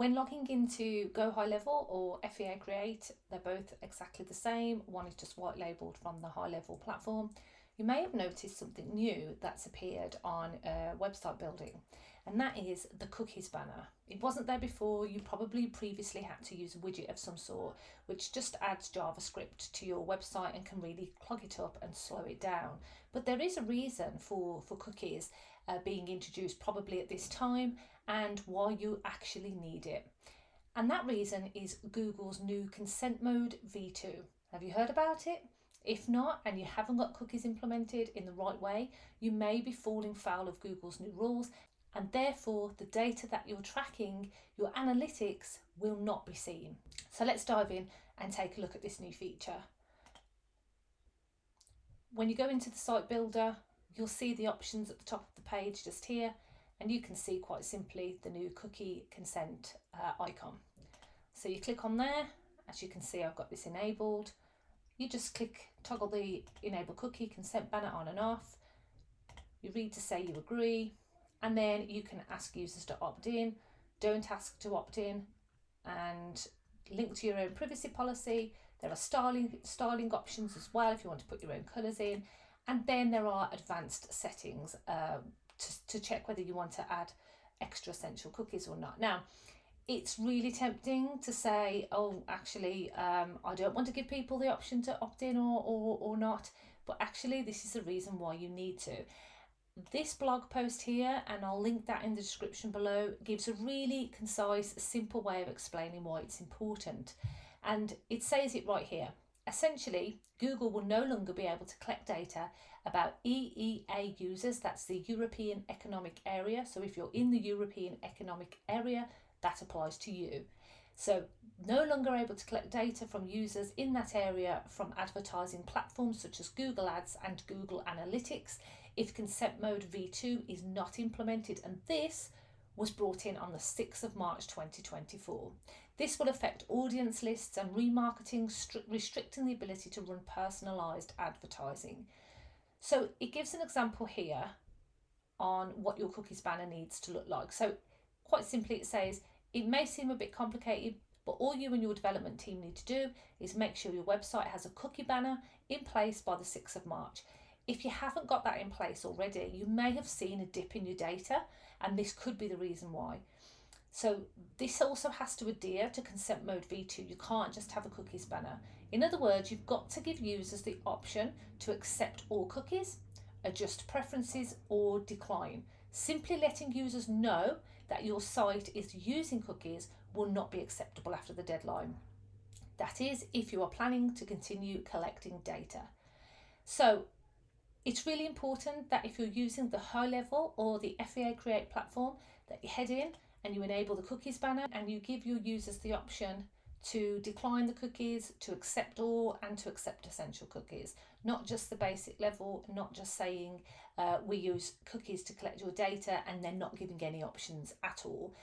When logging into Go High Level or FEA Create, they're both exactly the same. One is just white labelled from the High Level platform. You may have noticed something new that's appeared on website building, and that is the cookies banner. It wasn't there before. You probably previously had to use a widget of some sort, which just adds JavaScript to your website and can really clog it up and slow it down. But there is a reason for cookies being introduced probably at this time, and why you actually need it. And that reason is Google's new consent mode v2. Have you heard about it? If not, and you haven't got cookies implemented in the right way, you may be falling foul of Google's new rules, and therefore the data that you're tracking, your analytics, will not be seen. So let's dive in and take a look at this new feature. When you go into the site builder, you'll see the options at the top of the page just here, and you can see quite simply the new cookie consent icon. So you click on there. As you can see, I've got this enabled. You just toggle the enable cookie consent banner on and off. You read to say you agree, and then you can ask users to opt in, don't ask to opt in, and link to your own privacy policy. There are styling options as well if you want to put your own colours in, and then there are advanced settings to check whether you want to add extra essential cookies or not. Now, it's really tempting to say, oh, actually, I don't want to give people the option to opt in or not, but actually this is the reason why you need to. This blog post here, and I'll link that in the description below, gives a really concise, simple way of explaining why it's important. And it says it right here. Essentially, Google will no longer be able to collect data about EEA users, that's the European Economic Area. So if you're in the European Economic Area, that applies to you. So no longer able to collect data from users in that area from advertising platforms such as Google Ads and Google Analytics if consent mode v2 is not implemented, and this was brought in on the 6th of March 2024. This will affect audience lists and remarketing, restricting the ability to run personalised advertising. So it gives an example here on what your cookies banner needs to look like. So quite simply it says, it may seem a bit complicated, but all you and your development team need to do is make sure your website has a cookie banner in place by the 6th of March. If you haven't got that in place already, you may have seen a dip in your data, and this could be the reason why. So this also has to adhere to consent mode v2. You can't just have a cookies banner. In other words, you've got to give users the option to accept all cookies, adjust preferences, or decline. Simply letting users know that your site is using cookies will not be acceptable after the deadline. That is, if you are planning to continue collecting data. So it's really important that if you're using the High Level or the FEA Create platform, that you head in and you enable the cookies banner and you give your users the option to decline the cookies, to accept all, and to accept essential cookies. Not just the basic level, not just saying we use cookies to collect your data and then not giving any options at all.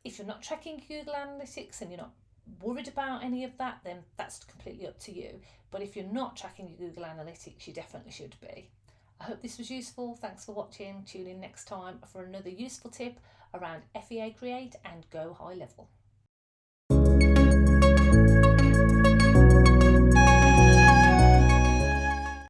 If you're not tracking Google Analytics and you're not worried about any of that, then that's completely up to you. But if you're not tracking your Google Analytics, you definitely should be. I hope this was useful. Thanks for watching. Tune in next time for another useful tip around FEA Create and Go High Level.